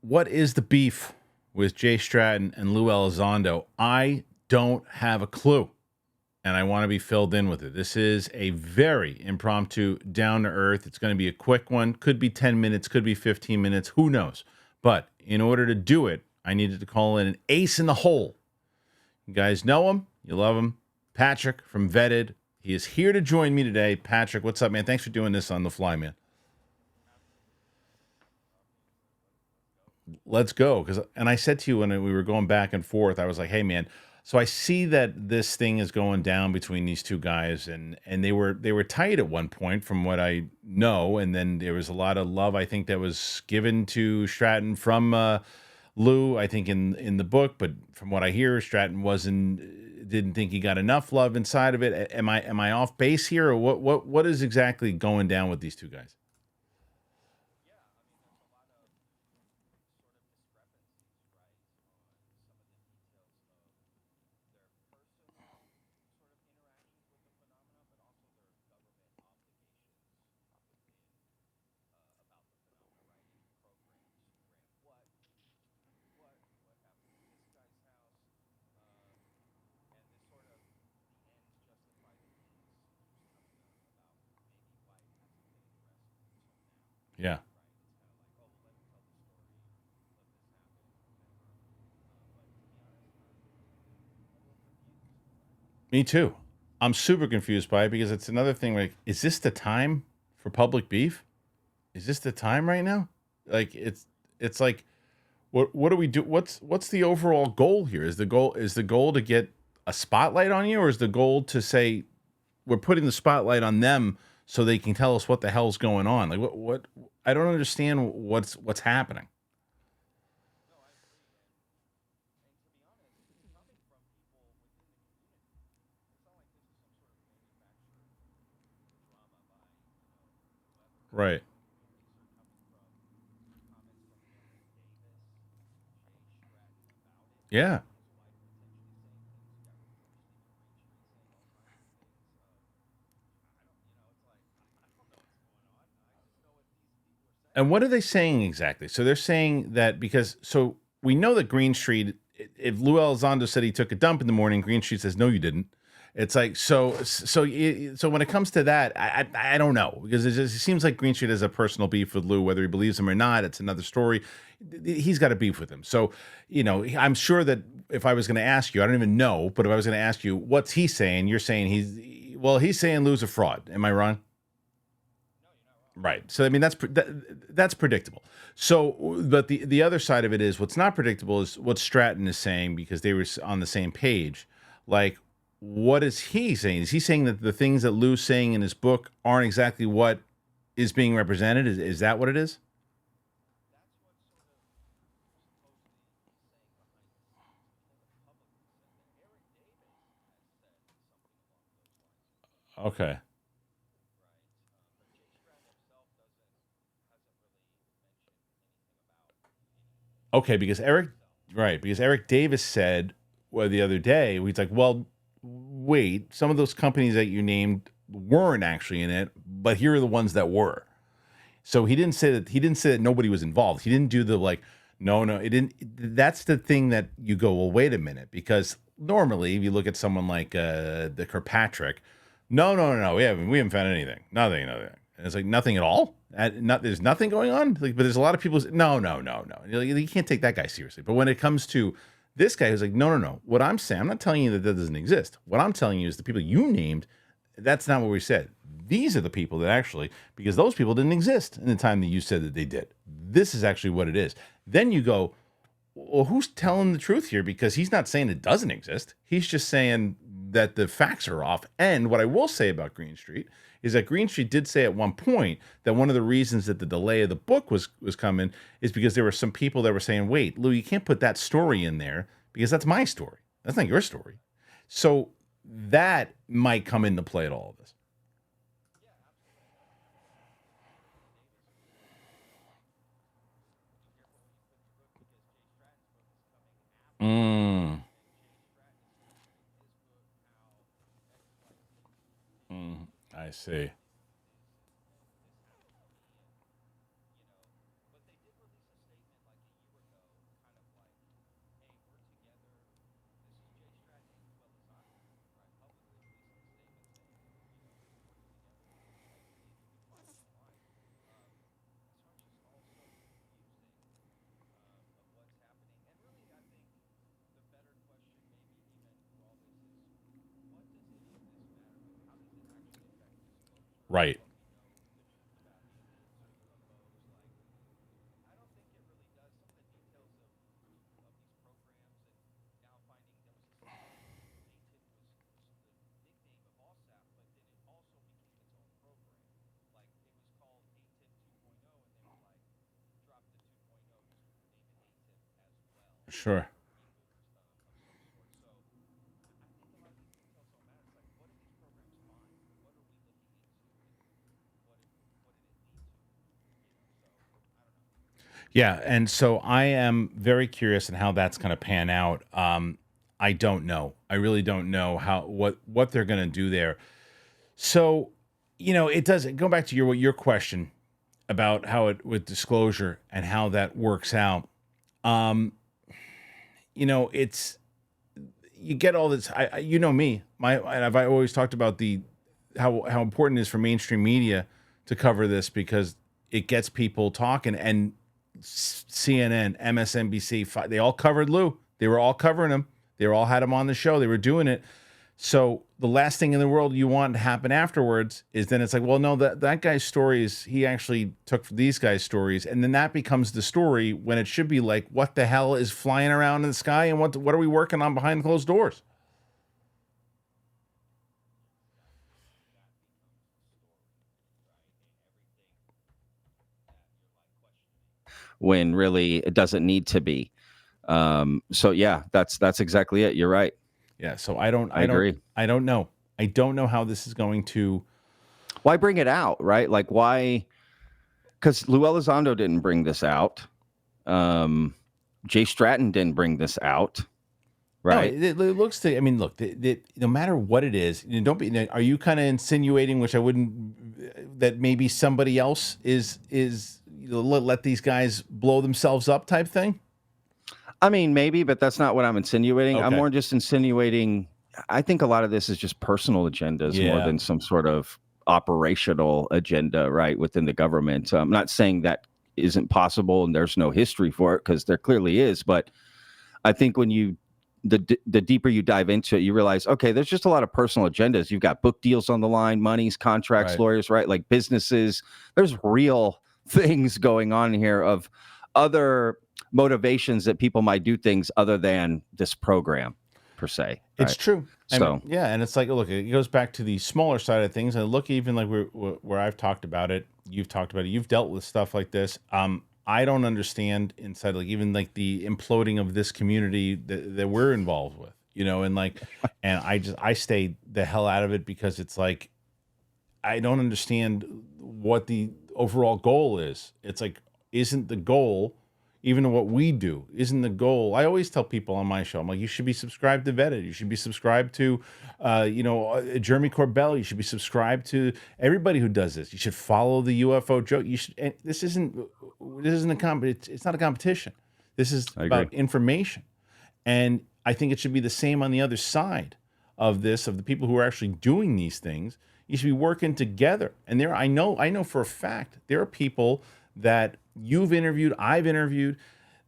What is the beef with Jay Stratton and Lou Elizondo? I don't have a clue, and I want to be filled in with it. This is a very impromptu, down to earth. It's going to be a quick one. Could be 10 minutes, could be 15 minutes. Who knows? But in order to do it, I needed to call in an ace in the hole. You guys know him. You love him. Patrick from Vetted. He is here to join me today. Patrick, what's up, man? Thanks for doing this on the fly, man. Let's go. And I said to you when we were going back and forth, I was like, hey, man, so I see that this thing is going down between these two guys, and they were tight at one point, from what I know, and then there was a lot of love I think that was given to Stratton from Lou, I think in the book, but from what I hear, Stratton didn't think he got enough love inside of it. Am I off base here, or what is exactly going down with these two guys? Yeah, me too. I'm super confused by it because it's another thing. Like, is this the time for public beef? Is this the time right now? Like, it's like, what do we do? What's the overall goal here? Is the goal to get a spotlight on you, or is the goal to say we're putting the spotlight on them so they can tell us what the hell's going on? Like, what I don't understand what's happening. Right. Yeah. And what are they saying exactly? So they're saying that because so we know that Green Street, if Lou Elizondo said he took a dump in the morning, Green Street says no, you didn't. It's like so when it comes to that, I don't know, because it seems like Green Street has a personal beef with Lou, whether he believes him or not. It's another story. He's got a beef with him. So I'm sure that if I was going to ask you, I don't even know, but if I was going to ask you, what's he saying? You're saying he's saying Lou's a fraud. Am I wrong? Right. So I mean that's predictable. So, but the other side of it is what's not predictable is what Stratton is saying, because they were on the same page. Like, what is he saying? Is he saying that the things that Lou's saying in his book aren't exactly what is being represented? Is that what it is? Okay. Okay, because Eric Davis said, well, the other day, he's like, well, wait, some of those companies that you named weren't actually in it, but here are the ones that were. So he didn't say that nobody was involved. He didn't do the like, no, no, it didn't. That's the thing that you go, well, wait a minute, because normally if you look at someone like the Kirkpatrick, no, no, no, no, we haven't found anything, nothing, nothing. And it's like nothing at all. There's nothing going on. Like, but there's a lot of people. No, no, no, no. You can't take that guy seriously. But when it comes to this guy who's like, no, no, no. What I'm saying, I'm not telling you that that doesn't exist. What I'm telling you is the people you named, that's not what we said. These are the people that actually, because those people didn't exist in the time that you said that they did. This is actually what it is. Then you go, well, who's telling the truth here? Because he's not saying it doesn't exist. He's just saying that the facts are off. And what I will say about Green Street is that Green Street did say at one point that one of the reasons that the delay of the book was coming is because there were some people that were saying, wait, Lou, you can't put that story in there because that's my story. That's not your story. So that might come into play at all of this. Mm, I see. Right. Sure. Yeah, and so I am very curious in how that's going to pan out. I don't know. I really don't know how what they're going to do there. So, it doesn't go back to your question about how it with disclosure and how that works out. Um, it's you get all this. You know me, I've always talked about the how important it is for mainstream media to cover this because it gets people talking. And CNN, MSNBC, they all covered Lou. They were all covering him. They were all had him on the show. They were doing it. So the last thing in the world you want to happen afterwards is then it's like, well, no, that guy's stories, he actually took these guys' stories, and then that becomes the story when it should be like, what the hell is flying around in the sky, and what are we working on behind closed doors? when really it doesn't need to be. So yeah, that's exactly it. You're right. Yeah. So I agree. I don't know. I don't know how this is going to. Why bring it out, right? Like why? Because Lou Elizondo didn't bring this out. Jay Stratton didn't bring this out, No, right? it looks to. I mean, look, no matter what it is, don't be. Are you kind of insinuating, which I wouldn't, that maybe somebody else is let these guys blow themselves up type thing? I mean, maybe, but that's not what I'm insinuating. I'm Okay. more just insinuating. I think a lot of this is just personal agendas more Yeah. than some sort of operational agenda, right, within the government. I'm not saying that isn't possible and there's no history for it because there clearly is. But I think when the deeper you dive into it, you realize, okay, there's just a lot of personal agendas. You've got book deals on the line, monies, contracts, Right. lawyers, right? Like businesses. There's real things going on here of other motivations that people might do things other than this program per se. It's Right. true. I mean, So yeah, and it's like, look, it goes back to the smaller side of things, and look, even like where I've talked about it, you've talked about it, you've dealt with stuff like this. I don't understand inside, like even like the imploding of this community that we're involved with, and like, and I stay the hell out of it because it's like I don't understand what the overall goal is. It's like, isn't the goal, even what we do, isn't the goal? I always tell people on my show, I'm like, you should be subscribed to Vetted. You should be subscribed to, Jeremy Corbell. You should be subscribed to everybody who does this. You should follow the UFO joke. You should. And this isn't it's not a competition. This is I agree. about information. And I think it should be the same on the other side of this, of the people who are actually doing these things. You should be working together. And I know for a fact there are people that you've interviewed, I've interviewed,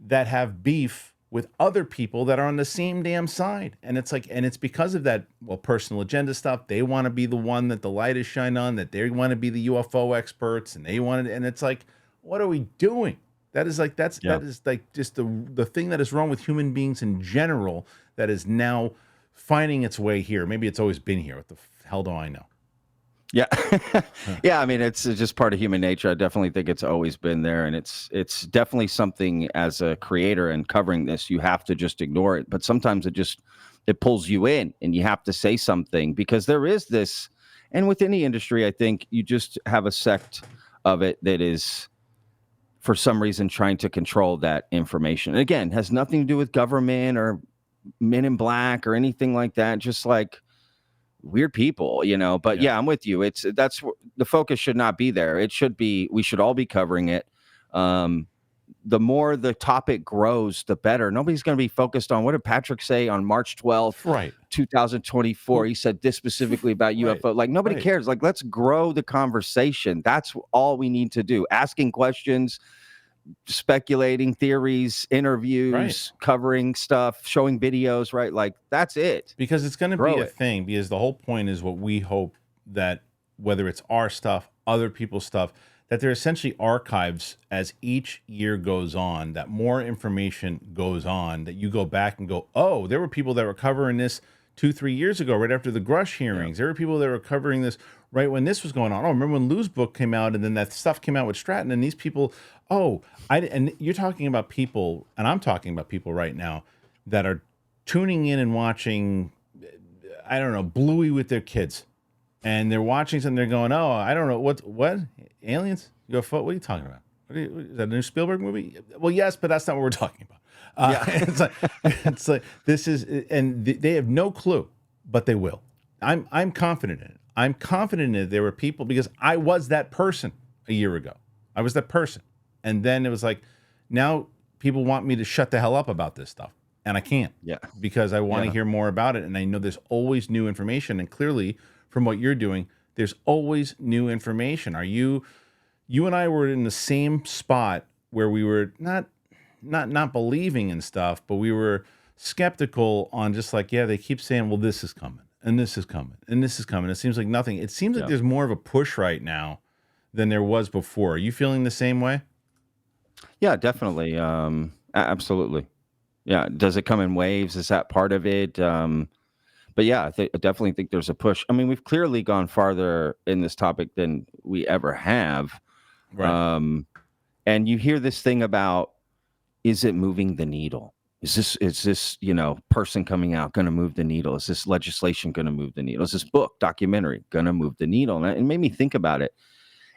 that have beef with other people that are on the same damn side. And it's like, and it's because of that, well, personal agenda stuff. They want to be the one that the light is shined on, that they want to be the UFO experts, and and it's like, what are we doing? That is like that is like just the thing that is wrong with human beings in general that is now finding its way here. Maybe it's always been here. What the hell do I know? Yeah. Yeah. I mean, it's just part of human nature. I definitely think it's always been there. And it's definitely something as a creator and covering this, you have to just ignore it. But sometimes it pulls you in and you have to say something because there is this, and within the industry, I think you just have a sect of it that is for some reason trying to control that information. And again, has nothing to do with government or men in black or anything like that. Just like weird people, but Yeah. yeah, I'm with you. That's the focus should not be there. It should be, we should all be covering it. The more the topic grows, the better. Nobody's going to be focused on what did Patrick say on March 12th, Right. 2024. He said this specifically about Right. UFO. Like nobody Right. cares. Like let's grow the conversation. That's all we need to do. Asking questions, speculating theories, interviews, Right. covering stuff, showing videos, right? Like that's it. Because it's going to be Grow a it. thing, because the whole point is what we hope that whether it's our stuff, other people's stuff, that they're essentially archives as each year goes on, that more information goes on, that you go back and go, oh, there were people that were covering this 2-3 years ago, right after the Grush hearings. There were people that were covering this right when this was going on. Oh, remember when Lou's book came out, and then that stuff came out with Stratton, and these people, and you're talking about people, and I'm talking about people right now that are tuning in and watching, I don't know, Bluey with their kids. And they're watching something, they're going, oh, I don't know, what? Aliens? UFO? What are you talking about? Is that a new Spielberg movie? Well, yes, but that's not what we're talking about. It's like this is, and they have no clue, but they will. I'm confident in it. I'm confident in it. There were people, because I was that person a year ago. I was that person. And then it was like, now people want me to shut the hell up about this stuff. And I can't. Yeah. Because I want to hear more about it. And I know there's always new information. And clearly, from what you're doing, there's always new information. You and I were in the same spot where we were not believing in stuff, but we were skeptical on just like, yeah, they keep saying, well, this is coming, and this is coming, and this is coming. It seems like nothing. It seems like there's more of a push right now than there was before. Are you feeling the same way? Yeah, definitely. Absolutely. Yeah. Does it come in waves? Is that part of it? But yeah, I definitely think there's a push. I mean, we've clearly gone farther in this topic than we ever have. Right. And you hear this thing about, is it moving the needle? Is this, person coming out going to move the needle? Is this legislation going to move the needle? Is this book, documentary going to move the needle? And it made me think about it.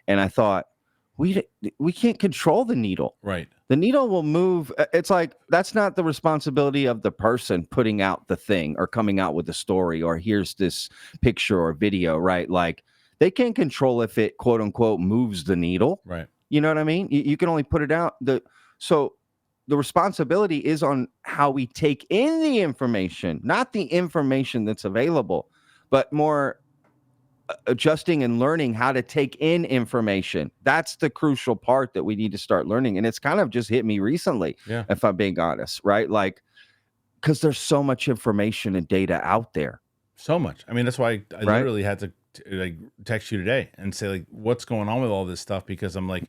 And I thought, we can't control the needle. Right. The needle will move. It's like, that's not the responsibility of the person putting out the thing or coming out with the story, or here's this picture or video, right? Like, they can't control if it, quote unquote, moves the needle. Right. You know what I mean? You can only put it out. So the responsibility is on how we take in the information, not the information that's available, but more adjusting and learning how to take in information. That's the crucial part that we need to start learning. And it's kind of just hit me recently, if I'm being honest, right? Like, because there's so much information and data out there. So much. I mean, that's why I literally had to like text you today and say, like, what's going on with all this stuff? Because I'm like,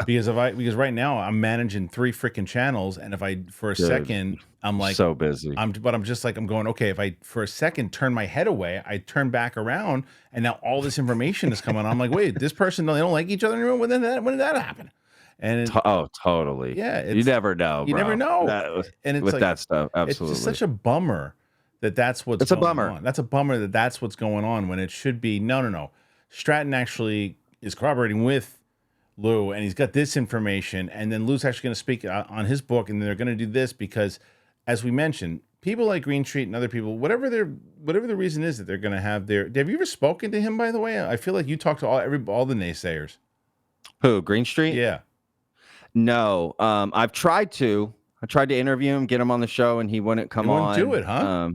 because right now I'm managing 3 freaking channels, and if I for a second I'm like so busy, I'm just like, I'm going, okay, if I for a second turn my head away, I turn back around, and now all this information is coming on. I'm like, wait, this person, they don't like each other anymore. When did that happen? And totally. Yeah, you never know. You never know. And it's with like, that stuff, absolutely. It's just such a bummer that's what's going on. That's a bummer that's what's going on, when it should be no. Stratton actually is corroborating with Lou, and he's got this information, and then Lou's actually going to speak on his book, and they're going to do this because, as we mentioned, people like Green Street and other people, whatever the reason is that they're going to have their. Have you ever spoken to him, by the way? I feel like you talk to all the naysayers. Who, Green Street? Yeah. No, I've tried to. I tried to interview him, get him on the show, and he wouldn't come on. He wouldn't do it, huh?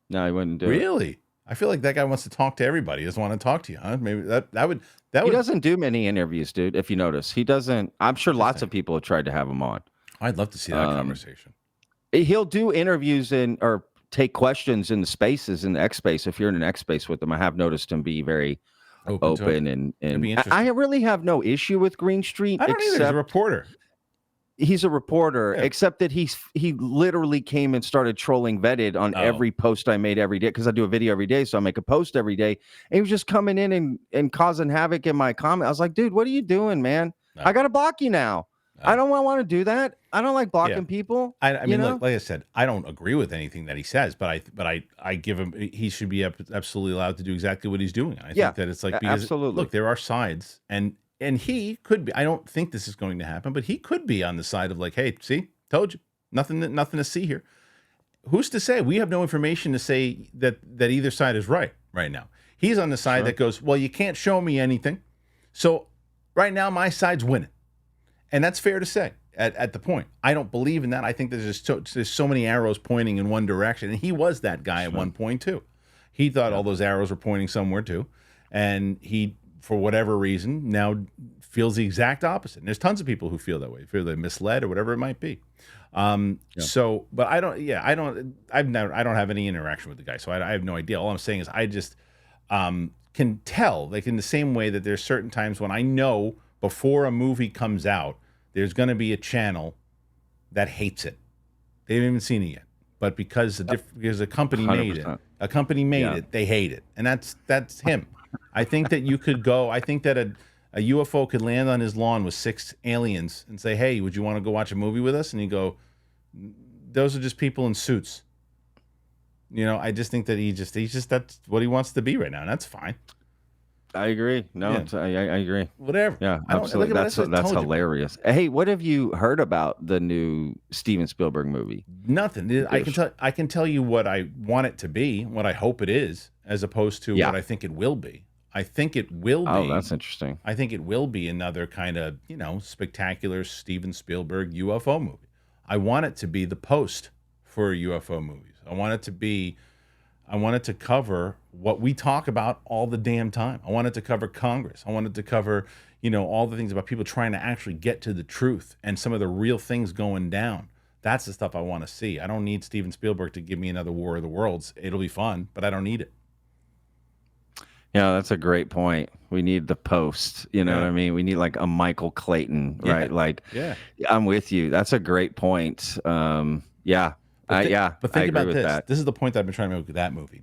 No, he wouldn't do it. Really? I feel like that guy wants to talk to everybody. He doesn't want to talk to you, huh? Maybe that would. He doesn't do many interviews, dude. If you notice, he doesn't. I'm sure lots of people have tried to have him on. I'd love to see that conversation. He'll do interviews or take questions in the spaces in the X space. If you're in an X space with him, I have noticed him be very open and I really have no issue with Green Street. I don't either. He's a reporter. He's a reporter, except that he literally came and started trolling Vetted on every post I made every day, because I do a video every day, so I make a post every day. And he was just coming in and causing havoc in my comment. I was like, dude, what are you doing, man? I got to block you now. I don't want to do that. I don't like blocking people. I mean, like I said, I don't agree with anything that he says, but I give him, he should be absolutely allowed to do exactly what he's doing. I think that it's like, because look, there are sides, and he could be, I don't think this is going to happen, but he could be on the side of like, hey, see, told you, nothing to see here. Who's to say? We have no information to say that either side is right now. He's on the side that goes, well, you can't show me anything. So right now my side's winning. And that's fair to say at the point. I don't believe in that. I think there's so many arrows pointing in one direction. And he was that guy at one point too. He thought all those arrows were pointing somewhere too. And he, for whatever reason, now feels the exact opposite. And there's tons of people who feel that way, feel they're misled or whatever it might be. So, but I don't have any interaction with the guy, so I have no idea. All I'm saying is can tell, like in the same way that there's certain times when I know before a movie comes out, there's going to be a channel that hates it. They haven't even seen it yet, but because a company made it, 100%. it, they hate it, and that's him. I think that you could go. I think that a UFO could land on his lawn with 6 aliens and say, "Hey, would you want to go watch a movie with us?" And you go, "Those are just people in suits." You know, I just think that he's just that's what he wants to be right now, and that's fine. I agree. No, Yeah. I agree. Whatever. Yeah, absolutely. That's hilarious. Hey, what have you heard about the new Steven Spielberg movie? Nothing. I can tell you what I want it to be, what I hope it is, as opposed to what I think it will be. I think it will be. Oh, that's interesting. I think it will be another kind of, spectacular Steven Spielberg UFO movie. I want it to be the post for UFO movies. I want it to cover what we talk about all the damn time. I want it to cover Congress. I want it to cover, all the things about people trying to actually get to the truth and some of the real things going down. That's the stuff I want to see. I don't need Steven Spielberg to give me another War of the Worlds. It'll be fun, but I don't need it. Yeah, that's a great point. We need the post. You know what I mean? We need like a Michael Clayton, right? I'm with you. That's a great point. Yeah. But think I agree about with this. that. This is the point that I've been trying to make with that movie.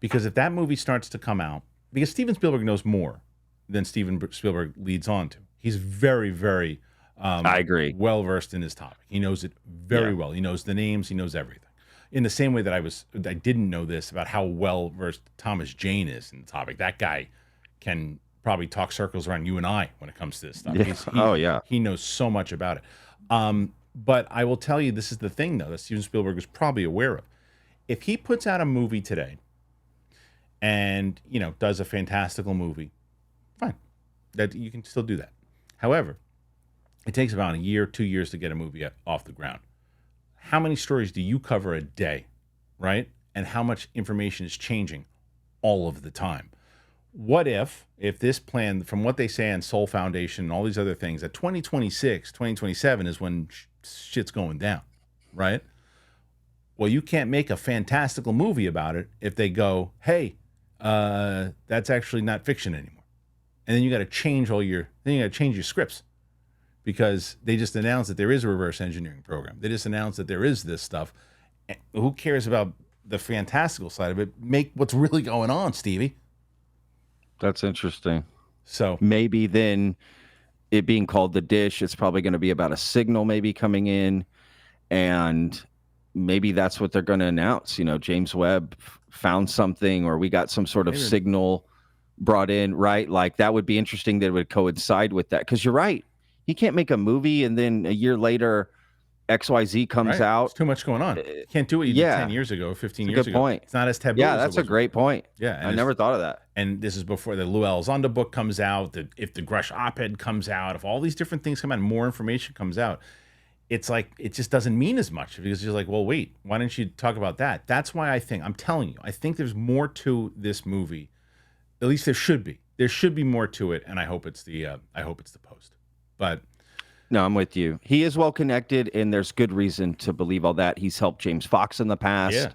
Because if that movie starts to come out, because Steven Spielberg knows more than Steven Spielberg leads on to. He's very, very I agree. well-versed in his topic. He knows it very well. He knows the names. He knows everything. In the same way that I didn't know this about how well-versed Thomas Jane is in the topic. That guy can probably talk circles around you and I when it comes to this stuff. Yeah. He knows so much about it. But I will tell you, this is the thing, though, that Steven Spielberg is probably aware of. If he puts out a movie today and, does a fantastical movie, fine. That you can still do that. However, it takes about a year, 2 years to get a movie off the ground. How many stories do you cover a day, right? And how much information is changing all of the time? What if this plan, from what they say on Soul Foundation and all these other things, that 2026, 2027 is when shit's going down, right? Well, you can't make a fantastical movie about it if they go, hey, that's actually not fiction anymore. And then you got to change your scripts because they just announced that there is a reverse engineering program. They just announced that there is this stuff. Who cares about the fantastical side of it? Make what's really going on, Stevie. That's interesting. So maybe then it being called The Dish, it's probably going to be about a signal maybe coming in, and maybe that's what they're going to announce. James Webb found something, or we got some sort of signal brought in, right? Like that would be interesting that it would coincide with that. Because you're right. He can't make a movie and then a year later XYZ comes out. There's too much going on. You can't do what you did 10 years ago, 15 years ago. Good point. It's not as taboo. Yeah, that's a great point. Yeah. I never thought of that. And this is before the Lou Elizondo book comes out, if the Grush op-ed comes out, if all these different things come out, more information comes out, it's like, it just doesn't mean as much because you're like, well, wait, why didn't you talk about that? That's why I'm telling you, I think there's more to this movie. At least there should be. There should be more to it, and I hope it's the post. But no, I'm with you. He is well connected, and there's good reason to believe all that. He's helped James Fox in the past.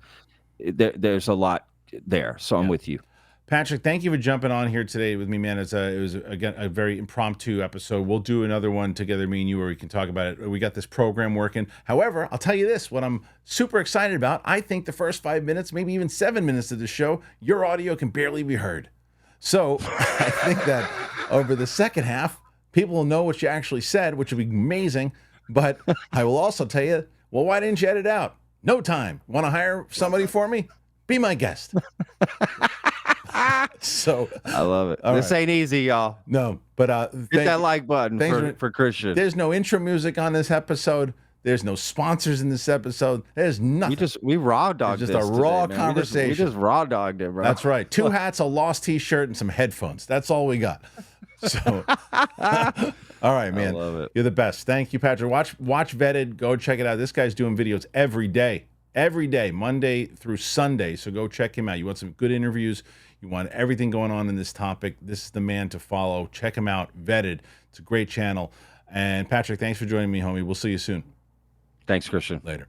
Yeah. There's a lot there, so I'm with you. Patrick, thank you for jumping on here today with me, man. It was again a very impromptu episode. We'll do another one together, me and you, where we can talk about it. We got this program working. However, I'll tell you this, what I'm super excited about, I think the first 5 minutes, maybe even 7 minutes of the show, your audio can barely be heard. So I think that over the second half, people will know what you actually said, which will be amazing. But I will also tell you, well, why didn't you edit out? No time. Want to hire somebody for me? Be my guest. So I love it. This ain't easy, y'all. No, but hit that like button for Kristian. There's no intro music on this episode. There's no sponsors in this episode. There's nothing. We raw dogged this. Just a raw conversation. We just raw dogged it, bro. That's right. 2 hats, a lost T-shirt, and some headphones. That's all we got. So, all right, man. I love it. You're the best. Thank you, Patrick. Watch Vetted. Go check it out. This guy's doing videos every day, Monday through Sunday. So go check him out. You want some good interviews. You want everything going on in this topic. This is the man to follow. Check him out. Vetted. It's a great channel. And Patrick, thanks for joining me, homie. We'll see you soon. Thanks, Kristian. Later.